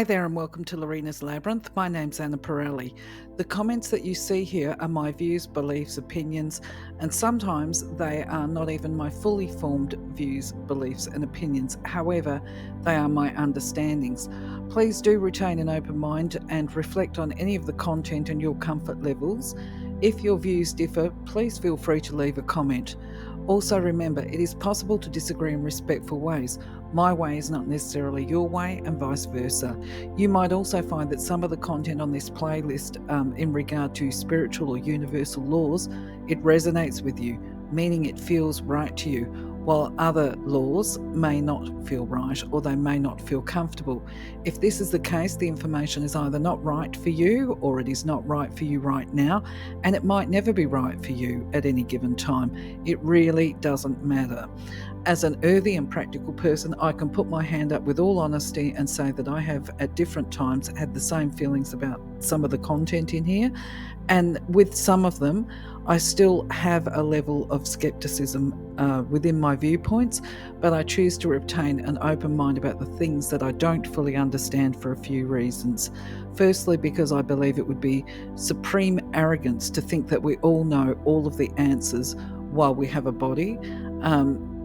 Hi there and welcome to Lorena's Labyrinth. My name's Anna Pirelli. The comments that you see here are my views, beliefs, opinions, and sometimes they are not even my fully formed views, beliefs, and opinions. However, they are my understandings. Please do retain an open mind and reflect on any of the content and your comfort levels. If your views differ, please feel free to leave a comment. Also remember, it is possible to disagree in respectful ways. My way is not necessarily your way and vice versa. You might also find that some of the content on this playlist in regard to spiritual or universal laws, it resonates with you, meaning it feels right to you, while other laws may not feel right or they may not feel comfortable. If this is the case, the information is either not right for you or it is not right for you right now, and it might never be right for you at any given time. It really doesn't matter. As an earthy and practical person, I can put my hand up with all honesty and say that I have at different times had the same feelings about some of the content in here, and with some of them I still have a level of skepticism within my viewpoints, but I choose to retain an open mind about the things that I don't fully understand for a few reasons. Firstly, because I believe it would be supreme arrogance to think that we all know all of the answers while we have a body,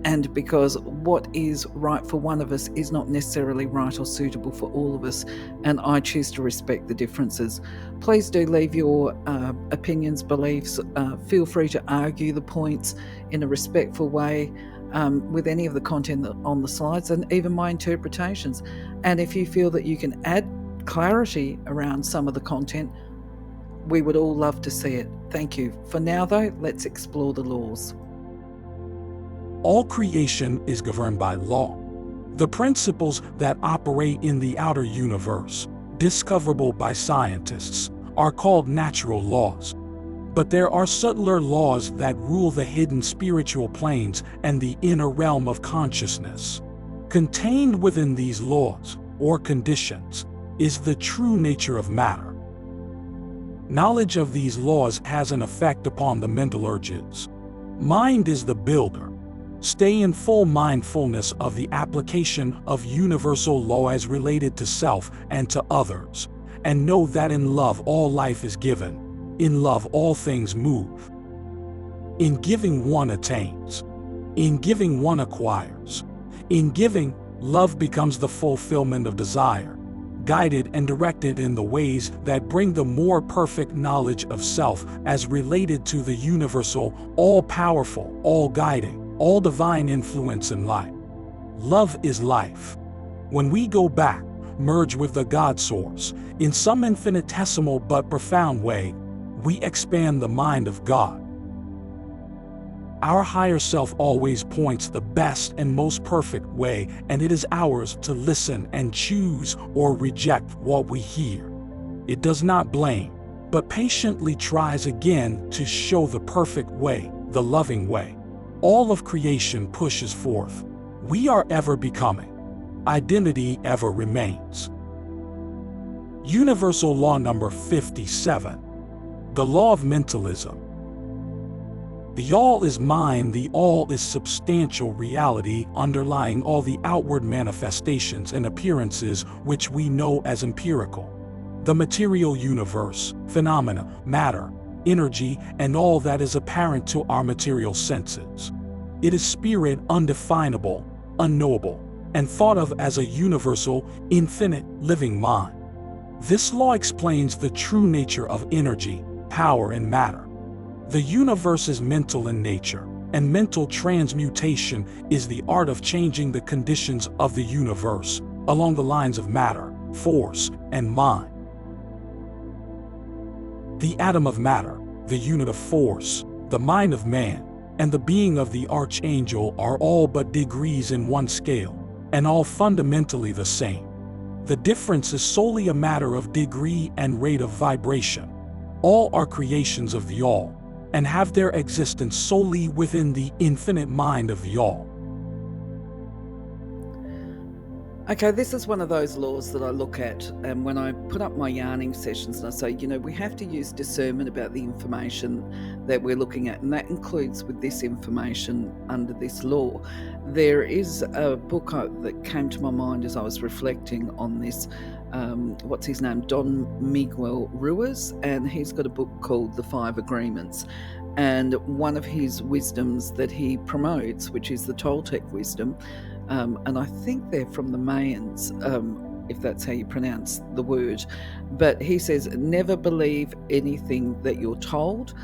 and because what is right for one of us is not necessarily right or suitable for all of us, and I choose to respect the differences. Please do leave your opinions, beliefs. Feel free to argue the points in a respectful way with any of the content on the slides and even my interpretations. And if you feel that you can add clarity around some of the content, we would all love to see it. Thank you. For now, though, let's explore the laws. All creation is governed by law. The principles that operate in the outer universe, discoverable by scientists, are called natural laws. But there are subtler laws that rule the hidden spiritual planes and the inner realm of consciousness. Contained within these laws, or conditions, is the true nature of matter. Knowledge of these laws has an effect upon the mental urges. Mind is the builder. Stay in full mindfulness of the application of universal law as related to self and to others, and know that in love all life is given, in love all things move. In giving one attains, in giving one acquires. In giving, love becomes the fulfillment of desire, guided and directed in the ways that bring the more perfect knowledge of self as related to the universal, all-powerful, all-guiding, all divine influence in life. Love is life. When we go back, merge with the God source, in some infinitesimal but profound way, we expand the mind of God. Our higher self always points the best and most perfect way, and it is ours to listen and choose or reject what we hear. It does not blame, but patiently tries again to show the perfect way, the loving way. All of creation pushes forth. We are ever becoming. Identity ever remains. Universal Law number 57. The Law of Mentalism. The all is mind, the all is substantial reality underlying all the outward manifestations and appearances which we know as empirical. The material universe, phenomena, matter, energy, and all that is apparent to our material senses. It is spirit, undefinable, unknowable, and thought of as a universal, infinite, living mind. This law explains the true nature of energy, power, and matter. The universe is mental in nature, and mental transmutation is the art of changing the conditions of the universe along the lines of matter, force, and mind. The atom of matter, the unit of force, the mind of man, and the being of the archangel are all but degrees in one scale, and all fundamentally the same. The difference is solely a matter of degree and rate of vibration. All are creations of the all, and have their existence solely within the infinite mind of the all. Okay, this is one of those laws that I look at, and when I put up my yarning sessions and I say, we have to use discernment about the information that we're looking at, and that includes with this information under this law. There is a book that came to my mind as I was reflecting on this what's his name, Don Miguel Ruiz, and he's got a book called The Five Agreements. And one of his wisdoms that he promotes, which is the Toltec wisdom, and I think they're from the Mayans, if that's how you pronounce the word, but he says, never believe anything that you're told,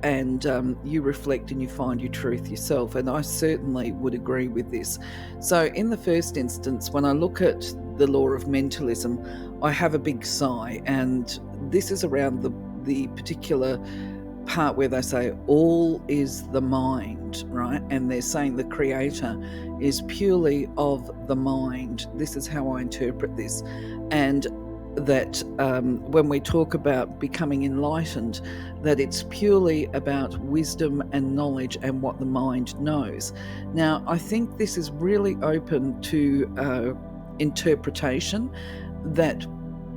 and you reflect and you find your truth yourself. And I certainly would agree with this. So in the first instance, when I look at the law of mentalism, I have a big sigh, and this is around the particular part where they say all is the mind, right? And they're saying the creator is purely of the mind. This is how I interpret this. And that when we talk about becoming enlightened, that it's purely about wisdom and knowledge and what the mind knows. Now, I think this is really open to interpretation that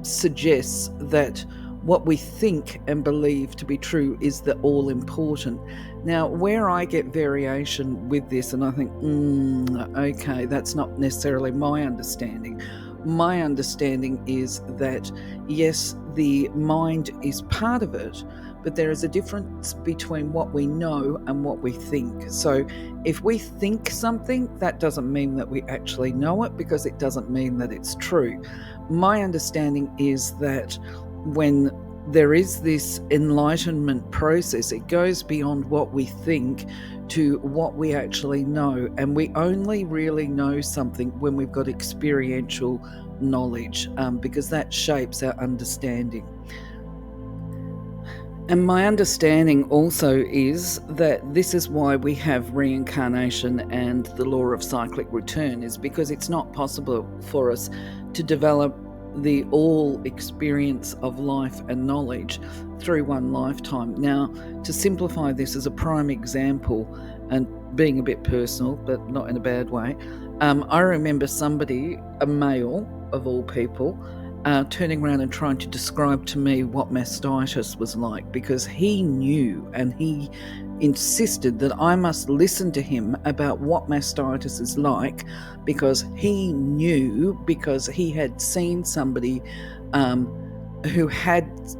suggests that what we think and believe to be true is the all-important. Now, where I get variation with this, and I think, okay, that's not necessarily my understanding. My understanding is that, yes, the mind is part of it, but there is a difference between what we know and what we think. So if we think something, that doesn't mean that we actually know it, because it doesn't mean that it's true. My understanding is that when there is this enlightenment process, it goes beyond what we think to what we actually know. And we only really know something when we've got experiential knowledge, because that shapes our understanding. And my understanding also is that this is why we have reincarnation and the law of cyclic return, is because it's not possible for us to develop the all experience of life and knowledge through one lifetime. Now, to simplify this as a prime example, and being a bit personal, but not in a bad way, I remember somebody, a male of all people, turning around and trying to describe to me what mastitis was like, because he knew, and he insisted that I must listen to him about what mastitis is like, because he knew, because he had seen somebody who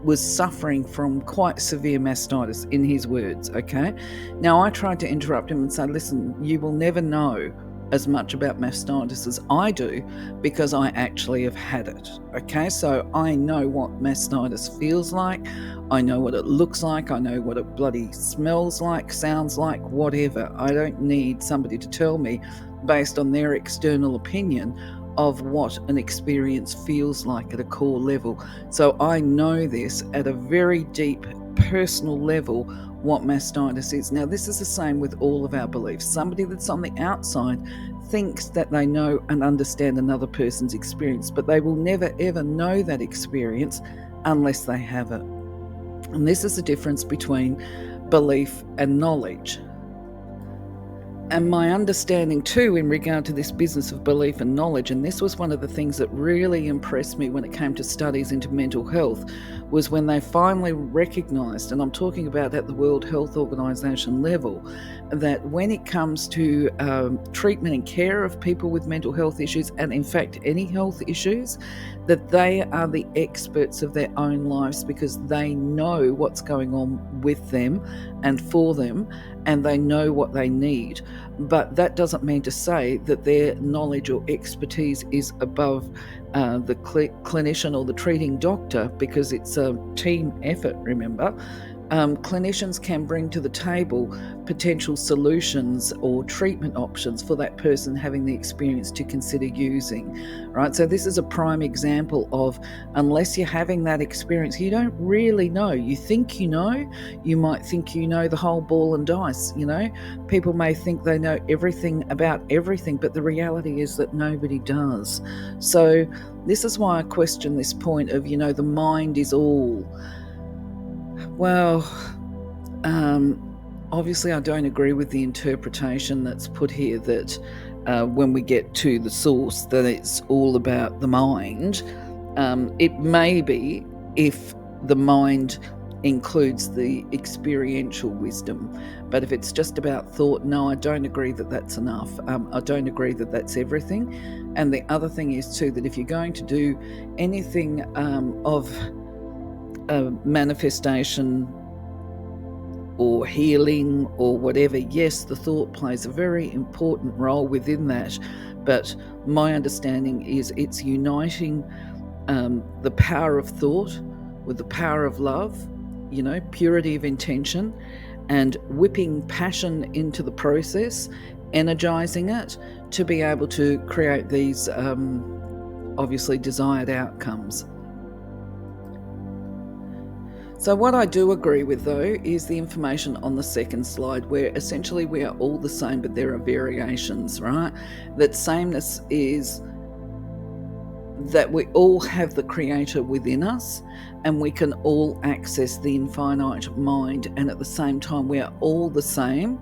was suffering from quite severe mastitis, in his words. Okay, now I tried to interrupt him and say, listen, you will never know as much about mastitis as I do, because I actually have had it. Okay, so I know what mastitis feels like, I know what it looks like, I know what it bloody smells like, sounds like, whatever. I don't need somebody to tell me based on their external opinion of what an experience feels like at a core level. So I know this at a very deep personal level, what mastitis is. Now, this is the same with all of our beliefs. Somebody that's on the outside thinks that they know and understand another person's experience, but they will never ever know that experience unless they have it. And this is the difference between belief and knowledge. And my understanding too, in regard to this business of belief and knowledge, and this was one of the things that really impressed me when it came to studies into mental health, was when they finally recognised, and I'm talking about at the World Health Organization level, that when it comes to treatment and care of people with mental health issues, and in fact any health issues, that they are the experts of their own lives, because they know what's going on with them and for them, and they know what they need. But that doesn't mean to say that their knowledge or expertise is above the clinician or the treating doctor, because it's a team effort, remember. Clinicians can bring to the table potential solutions or treatment options for that person having the experience to consider using, right? So this is a prime example of, unless you're having that experience, you don't really know. You think you know, you might think you know the whole ball and dice, you know. People may think they know everything about everything, but the reality is that nobody does. So this is why I question this point of, you know, the mind is all. Well, obviously I don't agree with the interpretation that's put here that when we get to the source, that it's all about the mind. It may be if the mind includes the experiential wisdom. But if it's just about thought, no, I don't agree that that's enough. I don't agree that that's everything. And the other thing is too, that if you're going to do anything of manifestation or healing or whatever, yes, the thought plays a very important role within that. But my understanding is it's uniting the power of thought with the power of love, purity of intention, and whipping passion into the process, energizing it to be able to create these obviously desired outcomes. So what I do agree with, though, is the information on the second slide, where essentially we are all the same, but there are variations, right? That sameness is that we all have the Creator within us, and we can all access the infinite mind, and at the same time we are all the same,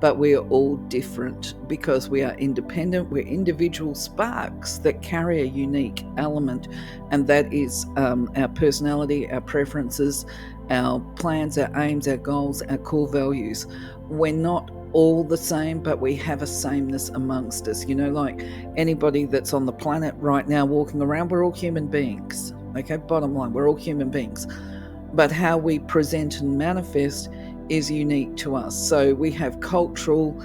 but we are all different because we are independent. We're individual sparks that carry a unique element, and that is our personality, our preferences, our plans, our aims, our goals, our core values. We're not all the same, but we have a sameness amongst us. Like anybody that's on the planet right now walking around, we're all human beings. Okay, bottom line, we're all human beings. But how we present and manifest is unique to us. So we have cultural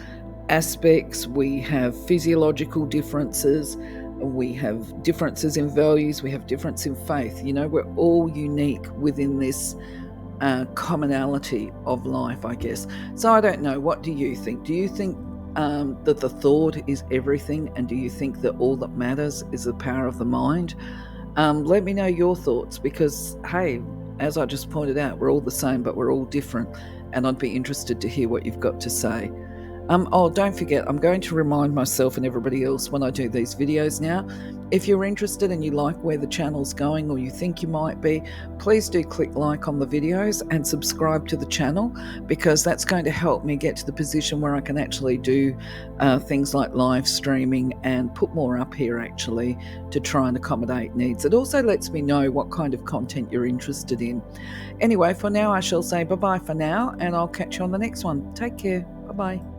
aspects, we have physiological differences, we have differences in values, we have difference in faith. We're all unique within this commonality of life, I guess. So I don't know. What do you think? Do you think that the thought is everything? And do you think that all that matters is the power of the mind? Let me know your thoughts, because, hey, as I just pointed out, we're all the same, but we're all different. And I'd be interested to hear what you've got to say. Don't forget, I'm going to remind myself and everybody else when I do these videos now, if you're interested and you like where the channel's going, or you think you might be, please do click like on the videos and subscribe to the channel, because that's going to help me get to the position where I can actually do things like live streaming and put more up here actually to try and accommodate needs. It also lets me know what kind of content you're interested in. Anyway, for now I shall say bye-bye for now, and I'll catch you on the next one. Take care. Bye-bye.